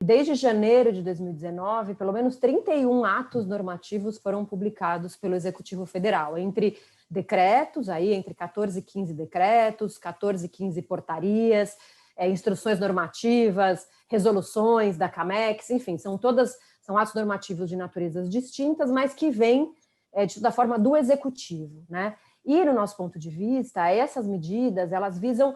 Desde janeiro de 2019, pelo menos 31 atos normativos foram publicados pelo Executivo Federal, entre decretos, entre 14 e 15 decretos, 14 e 15 portarias, instruções normativas, resoluções da CAMEX, enfim, são atos normativos de naturezas distintas, mas que vêm da forma do Executivo, né? E, no nosso ponto de vista, essas medidas, elas visam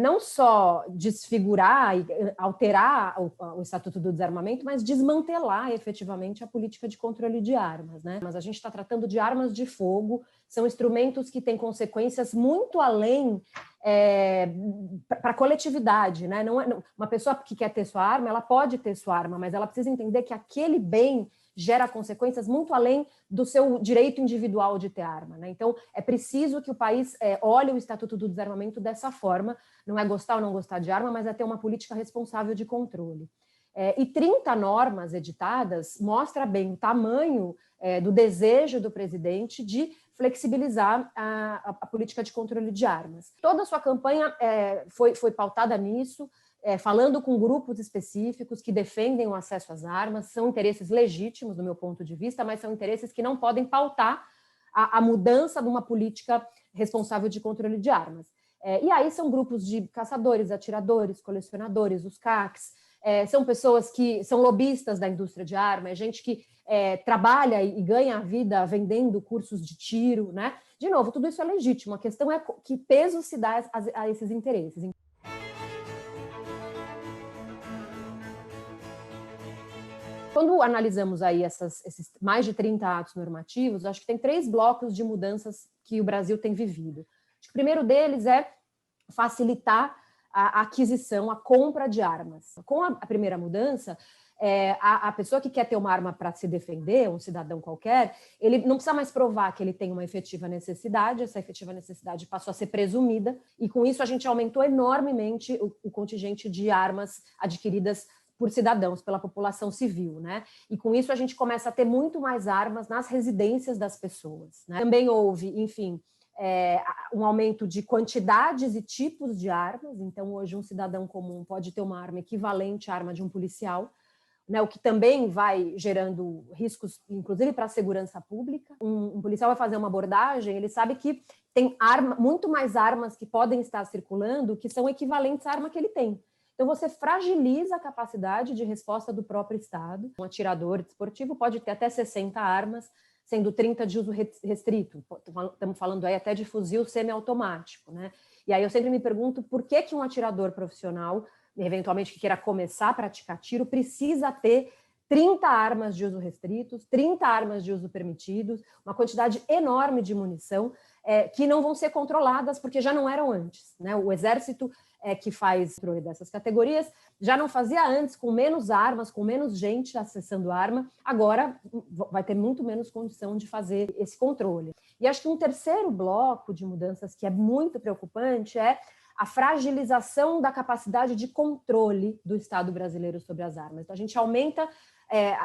não só desfigurar e alterar o Estatuto do Desarmamento, mas desmantelar efetivamente a política de controle de armas, né? Mas a gente está tratando de armas de fogo, são instrumentos que têm consequências muito além para a coletividade, né? Uma pessoa que quer ter sua arma, ela pode ter sua arma, mas ela precisa entender que aquele bem gera consequências muito além do seu direito individual de ter arma, né? Então, é preciso que o país olhe o Estatuto do Desarmamento dessa forma, não é gostar ou não gostar de arma, mas é ter uma política responsável de controle. E 30 normas editadas mostra bem o tamanho do desejo do presidente de flexibilizar a política de controle de armas. Toda a sua campanha foi pautada nisso, falando com grupos específicos que defendem o acesso às armas, são interesses legítimos, do meu ponto de vista, mas são interesses que não podem pautar a mudança de uma política responsável de controle de armas. E aí são grupos de caçadores, atiradores, colecionadores, os CACs, são pessoas que são lobistas da indústria de arma, gente que trabalha e ganha a vida vendendo cursos de tiro, né? De novo, tudo isso é legítimo, a questão é que peso se dá a esses interesses. Quando analisamos aí esses mais de 30 atos normativos, acho que tem 3 blocos de mudanças que o Brasil tem vivido. Acho que o primeiro deles é facilitar a aquisição, a compra de armas. Com a primeira mudança, a pessoa que quer ter uma arma para se defender, um cidadão qualquer, ele não precisa mais provar que ele tem uma efetiva necessidade, essa efetiva necessidade passou a ser presumida, e com isso a gente aumentou enormemente o contingente de armas adquiridas por cidadãos, pela população civil, né? E com isso a gente começa a ter muito mais armas nas residências das pessoas, né? Também houve, enfim, um aumento de quantidades e tipos de armas, então hoje um cidadão comum pode ter uma arma equivalente à arma de um policial, né, o que também vai gerando riscos, inclusive para a segurança pública. Um policial vai fazer uma abordagem, ele sabe que tem muito mais armas que podem estar circulando que são equivalentes à arma que ele tem. Então, você fragiliza a capacidade de resposta do próprio Estado. Um atirador desportivo pode ter até 60 armas, sendo 30 de uso restrito. Estamos falando aí até de fuzil semiautomático, né? E aí eu sempre me pergunto por que um atirador profissional, eventualmente que queira começar a praticar tiro, precisa ter 30 armas de uso restritos, 30 armas de uso permitidos, uma quantidade enorme de munição que não vão ser controladas porque já não eram antes, né? O Exército que faz controle dessas categorias já não fazia antes, com menos armas, com menos gente acessando arma, agora vai ter muito menos condição de fazer esse controle. E acho que um terceiro bloco de mudanças que é muito preocupante é a fragilização da capacidade de controle do Estado brasileiro sobre as armas. Então, a gente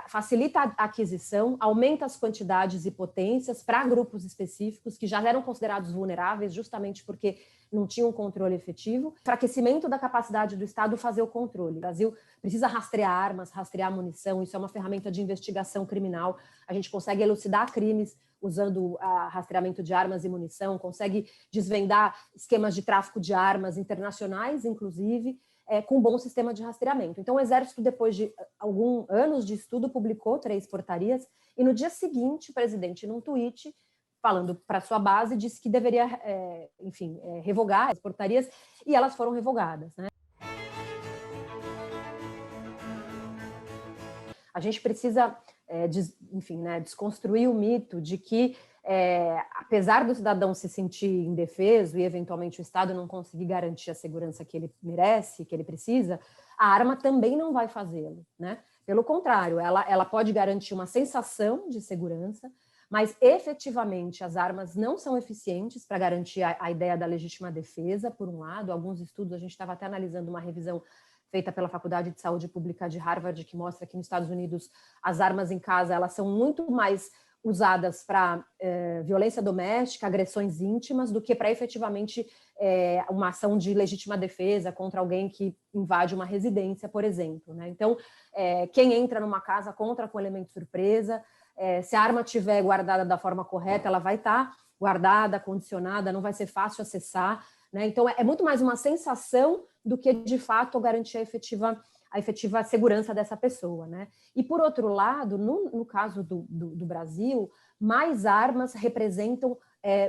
facilita a aquisição, aumenta as quantidades e potências para grupos específicos que já eram considerados vulneráveis justamente porque não tinham um controle efetivo. Enfraquecimento da capacidade do Estado fazer o controle. O Brasil precisa rastrear armas, rastrear munição, isso é uma ferramenta de investigação criminal. A gente consegue elucidar crimes usando rastreamento de armas e munição, consegue desvendar esquemas de tráfico de armas internacionais, inclusive, com um bom sistema de rastreamento. Então, o Exército, depois de alguns anos de estudo, publicou 3 portarias, e no dia seguinte, o presidente, num tweet, falando para sua base, disse que deveria, revogar as portarias, e elas foram revogadas, né? A gente precisa, desconstruir o mito de que, apesar do cidadão se sentir indefeso e, eventualmente, o Estado não conseguir garantir a segurança que ele merece, que ele precisa, a arma também não vai fazê-lo, né? Pelo contrário, ela pode garantir uma sensação de segurança, mas, efetivamente, as armas não são eficientes para garantir a ideia da legítima defesa, por um lado. Alguns estudos, a gente estava até analisando uma revisão feita pela Faculdade de Saúde Pública de Harvard, que mostra que nos Estados Unidos as armas em casa elas são muito mais usadas para violência doméstica, agressões íntimas, do que para efetivamente uma ação de legítima defesa contra alguém que invade uma residência, por exemplo, né? Então, quem entra numa casa contra com elemento surpresa, se a arma estiver guardada da forma correta, ela vai estar guardada, condicionada, não vai ser fácil acessar, né? Então, é muito mais uma sensação do que, de fato, garantir a efetiva segurança dessa pessoa, né? E, por outro lado, no caso do Brasil, mais armas representam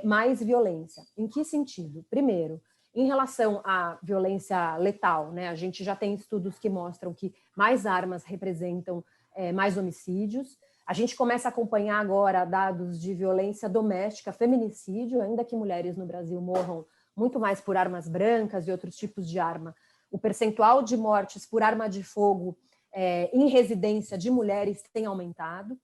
mais violência. Em que sentido? Primeiro, em relação à violência letal, né? A gente já tem estudos que mostram que mais armas representam mais homicídios. A gente começa a acompanhar agora dados de violência doméstica, feminicídio, ainda que mulheres no Brasil morram muito mais por armas brancas e outros tipos de arma. O percentual de mortes por arma de fogo em residência de mulheres tem aumentado.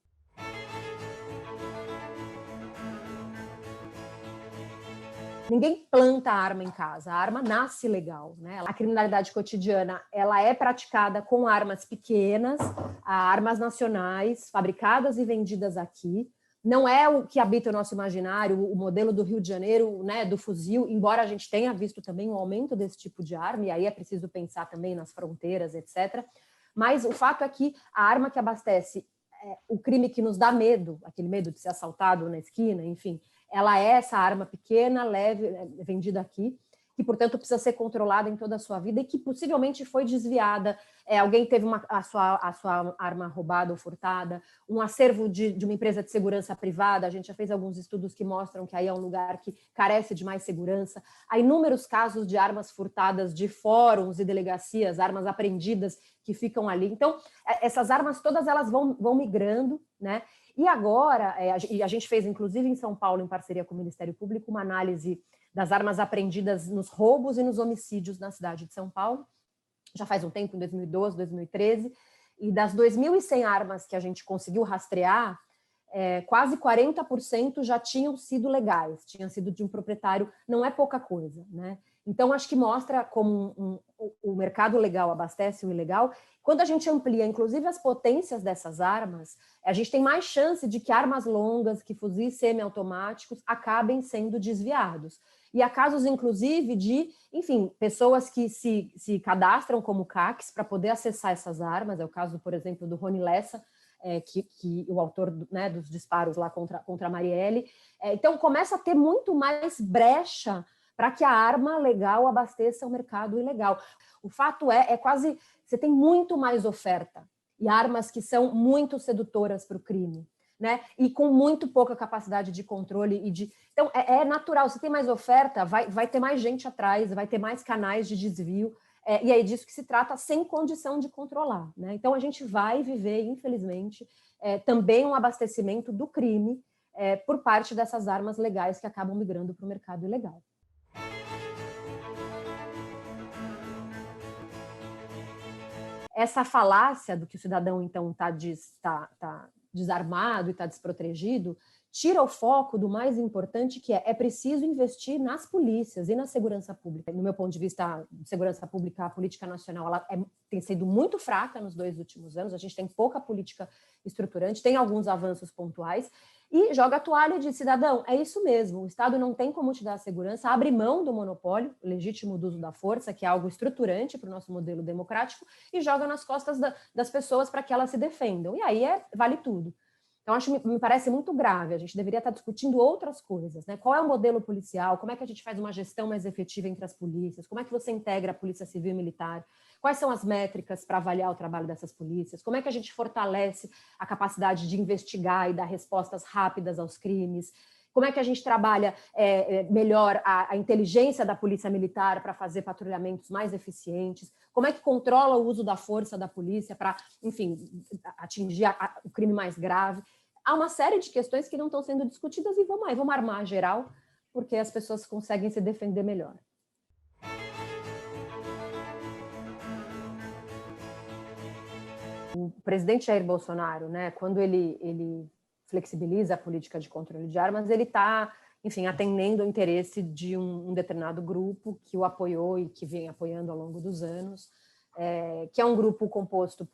Ninguém planta arma em casa, a arma nasce legal, né? A criminalidade cotidiana, ela é praticada com armas pequenas, armas nacionais, fabricadas e vendidas aqui. Não é o que habita o nosso imaginário, o modelo do Rio de Janeiro, né, do fuzil, embora a gente tenha visto também um aumento desse tipo de arma, e aí é preciso pensar também nas fronteiras, etc. Mas o fato é que a arma que abastece o crime que nos dá medo, aquele medo de ser assaltado na esquina, enfim, ela é essa arma pequena, leve, vendida aqui, que, portanto, precisa ser controlada em toda a sua vida e que possivelmente foi desviada. Alguém teve a sua arma roubada ou furtada, um acervo de uma empresa de segurança privada. A gente já fez alguns estudos que mostram que aí é um lugar que carece de mais segurança. Há inúmeros casos de armas furtadas de fóruns e delegacias, armas apreendidas que ficam ali. Então, essas armas todas elas vão migrando, né? E agora, a gente fez, inclusive, em São Paulo, em parceria com o Ministério Público, uma análise das armas apreendidas nos roubos e nos homicídios na cidade de São Paulo. Já faz um tempo, em 2012, 2013. E das 2.100 armas que a gente conseguiu rastrear, quase 40% já tinham sido legais, tinham sido de um proprietário, não é pouca coisa, né? Então, acho que mostra como o mercado legal abastece o ilegal. Quando a gente amplia, inclusive, as potências dessas armas, a gente tem mais chance de que armas longas, que fuzis semiautomáticos, acabem sendo desviados. E há casos, inclusive, de, enfim, pessoas que se cadastram como CACs para poder acessar essas armas. É o caso, por exemplo, do Rony Lessa, que o autor, né, dos disparos lá contra a Marielle. Então, começa a ter muito mais brecha para que a arma legal abasteça o mercado ilegal. O fato é quase... Você tem muito mais oferta e armas que são muito sedutoras para o crime, né? E com muito pouca capacidade de controle e de... Então, é natural, se tem mais oferta, vai ter mais gente atrás, vai ter mais canais de desvio, e é disso que se trata, sem condição de controlar, né? Então, a gente vai viver, infelizmente, também um abastecimento do crime por parte dessas armas legais que acabam migrando para o mercado ilegal. Essa falácia do que o cidadão, então, está desarmado e está desprotegido, tira o foco do mais importante, que é preciso investir nas polícias e na segurança pública. No meu ponto de vista, segurança pública, a política nacional ela tem sido muito fraca nos 2 últimos anos, a gente tem pouca política estruturante, tem alguns avanços pontuais, e joga a toalha de cidadão, é isso mesmo, o Estado não tem como te dar segurança, abre mão do monopólio legítimo do uso da força, que é algo estruturante para o nosso modelo democrático, e joga nas costas das pessoas para que elas se defendam, e aí vale tudo. Então, me parece muito grave, a gente deveria estar discutindo outras coisas, né? Qual é o modelo policial, como é que a gente faz uma gestão mais efetiva entre as polícias, como é que você integra a polícia civil e militar, quais são as métricas para avaliar o trabalho dessas polícias, como é que a gente fortalece a capacidade de investigar e dar respostas rápidas aos crimes, como é que a gente trabalha melhor a inteligência da polícia militar para fazer patrulhamentos mais eficientes, como é que controla o uso da força da polícia para, enfim, atingir o crime mais grave. Há uma série de questões que não estão sendo discutidas e vamos armar geral, porque as pessoas conseguem se defender melhor. O presidente Jair Bolsonaro, né, quando ele flexibiliza a política de controle de armas, ele está, enfim, atendendo ao interesse de um determinado grupo que o apoiou e que vem apoiando ao longo dos anos, que é um grupo composto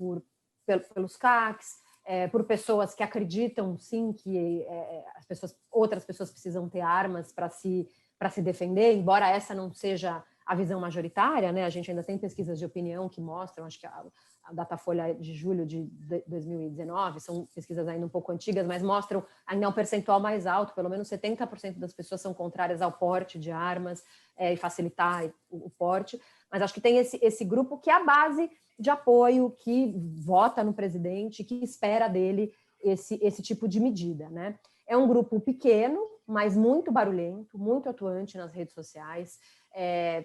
pelos CACs, por pessoas que acreditam, sim, que outras pessoas precisam ter armas para se defender, embora essa não seja a visão majoritária, né? A gente ainda tem pesquisas de opinião que mostram, acho que a Datafolha de julho de 2019, são pesquisas ainda um pouco antigas, mas mostram ainda um percentual mais alto, pelo menos 70% das pessoas são contrárias ao porte de armas e facilitar o porte, mas acho que tem esse grupo que é a base de apoio, que vota no presidente, que espera dele esse tipo de medida, né? É um grupo pequeno, mas muito barulhento, muito atuante nas redes sociais.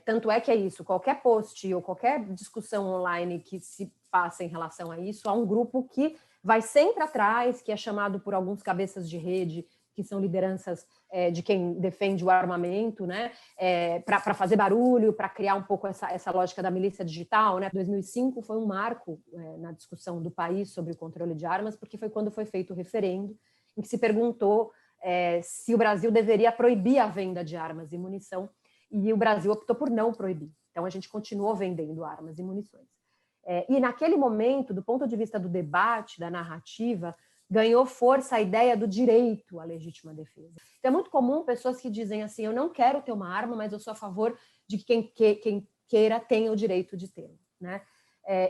Tanto é que é isso, qualquer post ou qualquer discussão online que se faça em relação a isso, há um grupo que vai sempre atrás, que é chamado por alguns cabeças de rede, que são lideranças de quem defende o armamento, né, para fazer barulho, para criar um pouco essa lógica da milícia digital, né? 2005 foi um marco na discussão do país sobre o controle de armas, porque foi quando foi feito o referendo, em que se perguntou se o Brasil deveria proibir a venda de armas e munição, e o Brasil optou por não proibir. Então, a gente continuou vendendo armas e munições. E naquele momento, do ponto de vista do debate, da narrativa, ganhou força a ideia do direito à legítima defesa. Então, é muito comum pessoas que dizem assim, eu não quero ter uma arma, mas eu sou a favor de que quem queira tenha o direito de tê-la, né?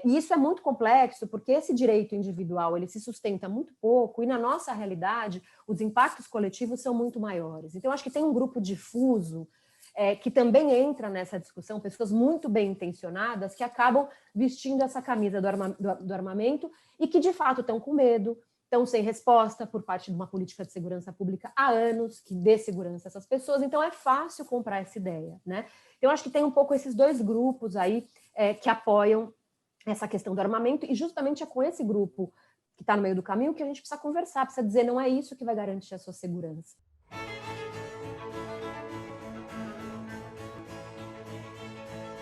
E isso é muito complexo, porque esse direito individual ele se sustenta muito pouco, e na nossa realidade, os impactos coletivos são muito maiores. Então, acho que tem um grupo difuso que também entra nessa discussão, pessoas muito bem intencionadas que acabam vestindo essa camisa do armamento e que, de fato, estão com medo, estão sem resposta por parte de uma política de segurança pública há anos, que dê segurança a essas pessoas, então é fácil comprar essa ideia, né? Eu acho que tem um pouco esses dois grupos aí que apoiam essa questão do armamento, e justamente é com esse grupo que está no meio do caminho que a gente precisa conversar, precisa dizer, não é isso que vai garantir a sua segurança.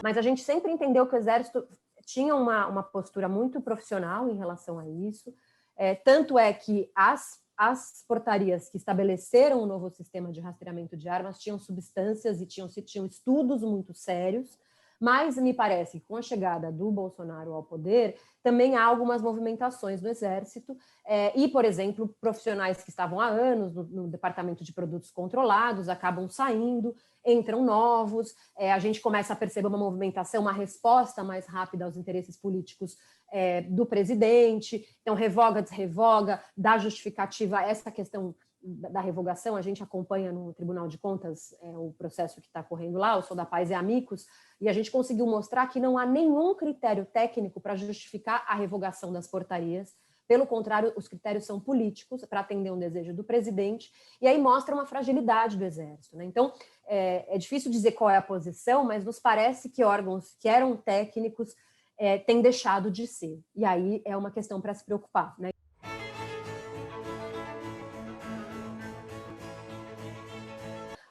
Mas a gente sempre entendeu que o Exército tinha uma postura muito profissional em relação a isso, tanto é que as portarias que estabeleceram o novo sistema de rastreamento de armas tinham substâncias e tinham estudos muito sérios, mas me parece que com a chegada do Bolsonaro ao poder, também há algumas movimentações no Exército, e, por exemplo, profissionais que estavam há anos no Departamento de Produtos Controlados acabam saindo, entram novos, a gente começa a perceber uma movimentação, uma resposta mais rápida aos interesses políticos do presidente, então revoga, desrevoga, dá justificativa a essa questão da revogação. A gente acompanha no Tribunal de Contas o processo que está correndo lá, o Sou da Paz e Amigos, e a gente conseguiu mostrar que não há nenhum critério técnico para justificar a revogação das portarias. Pelo contrário, os critérios são políticos, para atender um desejo do presidente, e aí mostra uma fragilidade do Exército, né? Então, é difícil dizer qual é a posição, mas nos parece que órgãos que eram técnicos têm deixado de ser, e aí é uma questão para se preocupar, né?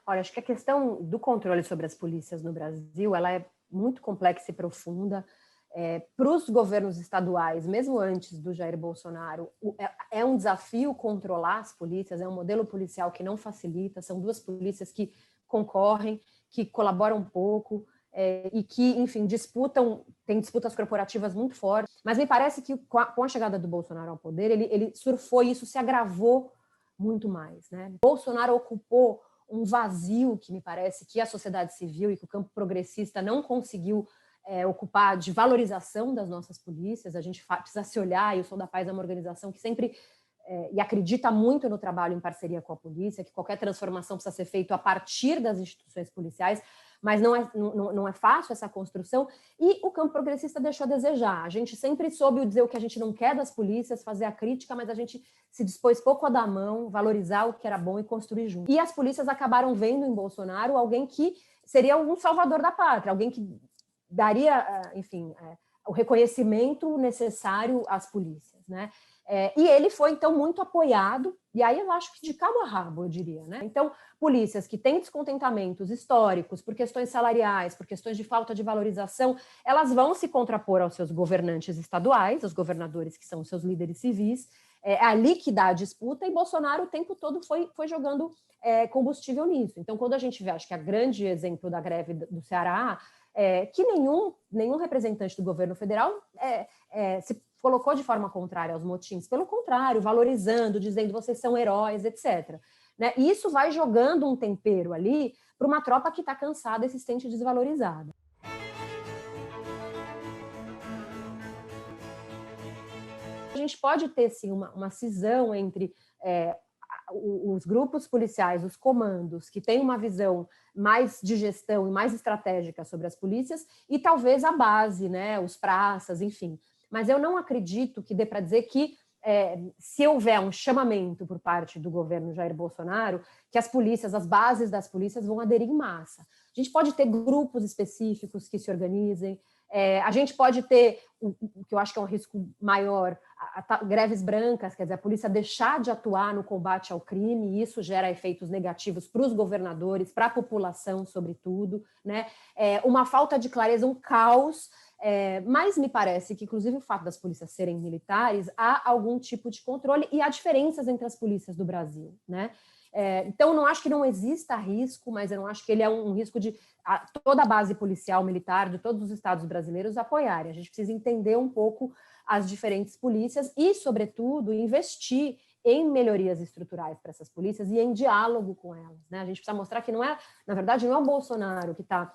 Olha, acho que a questão do controle sobre as polícias no Brasil, ela é muito complexa e profunda. Para os governos estaduais, mesmo antes do Jair Bolsonaro, é um desafio controlar as polícias, é um modelo policial que não facilita, são duas polícias que concorrem, que colaboram um pouco e que, enfim, tem disputas corporativas muito fortes, mas me parece que com a chegada do Bolsonaro ao poder, ele surfou e isso se agravou muito mais, né? Bolsonaro ocupou um vazio que me parece que a sociedade civil e que o campo progressista não conseguiu ocupar, de valorização das nossas polícias. A gente precisa se olhar, e o Sou da Paz é uma organização que sempre e acredita muito no trabalho em parceria com a polícia, que qualquer transformação precisa ser feita a partir das instituições policiais, mas não é fácil essa construção, e o campo progressista deixou a desejar. A gente sempre soube dizer o que a gente não quer das polícias, fazer a crítica, mas a gente se dispôs pouco a dar a mão, valorizar o que era bom e construir junto. E as polícias acabaram vendo em Bolsonaro alguém que seria um salvador da pátria, alguém que daria, enfim, o reconhecimento necessário às polícias, né? E ele foi, então, muito apoiado, e aí eu acho que de cabo a rabo, eu diria, né? Então, polícias que têm descontentamentos históricos por questões salariais, por questões de falta de valorização, elas vão se contrapor aos seus governantes estaduais, os governadores que são os seus líderes civis, ali que dá a disputa, e Bolsonaro o tempo todo foi jogando combustível nisso. Então, quando a gente vê, acho que a grande exemplo da greve do Ceará, que nenhum representante do governo federal se colocou de forma contrária aos motins, pelo contrário, valorizando, dizendo vocês são heróis, etc. Né? E isso vai jogando um tempero ali para uma tropa que está cansada e se sente desvalorizada. A gente pode ter, sim, uma cisão entre os grupos policiais, os comandos, que têm uma visão mais de gestão e mais estratégica sobre as polícias, e talvez a base, né, os praças, enfim. Mas eu não acredito que dê para dizer que, se houver um chamamento por parte do governo Jair Bolsonaro, que as polícias, as bases das polícias vão aderir em massa. A gente pode ter grupos específicos que se organizem, a gente pode ter, o que eu acho que é um risco maior, greves brancas, quer dizer, a polícia deixar de atuar no combate ao crime, e isso gera efeitos negativos para os governadores, para a população, sobretudo, né? Uma falta de clareza, um caos, mas me parece que, inclusive, o fato das polícias serem militares, há algum tipo de controle e há diferenças entre as polícias do Brasil, né? Então, não acho que não exista risco, mas eu não acho que ele é um risco de toda a base policial militar de todos os estados brasileiros apoiarem. A gente precisa entender um pouco as diferentes polícias e, sobretudo, investir em melhorias estruturais para essas polícias e em diálogo com elas, né? A gente precisa mostrar que não é, na verdade, não é o Bolsonaro que está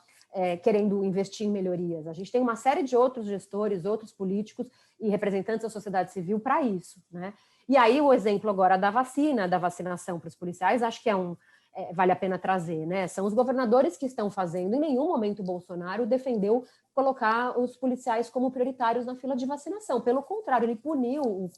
querendo investir em melhorias. A gente tem uma série de outros gestores, outros políticos e representantes da sociedade civil para isso, né? E aí o exemplo agora da vacinação para os policiais, acho que vale a pena trazer, né? São os governadores que estão fazendo. Em nenhum momento o Bolsonaro defendeu colocar os policiais como prioritários na fila de vacinação. Pelo contrário, ele puniu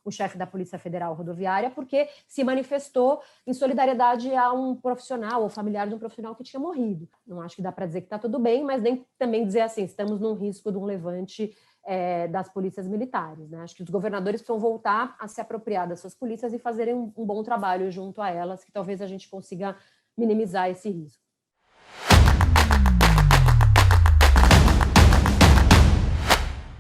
o chefe da Polícia Federal Rodoviária porque se manifestou em solidariedade a um profissional ou familiar de um profissional que tinha morrido. Não acho que dá para dizer que está tudo bem, mas nem também dizer assim, estamos num risco de um levante das polícias militares, né? Acho que os governadores precisam voltar a se apropriar das suas polícias e fazerem um bom trabalho junto a elas, que talvez a gente consiga minimizar esse risco.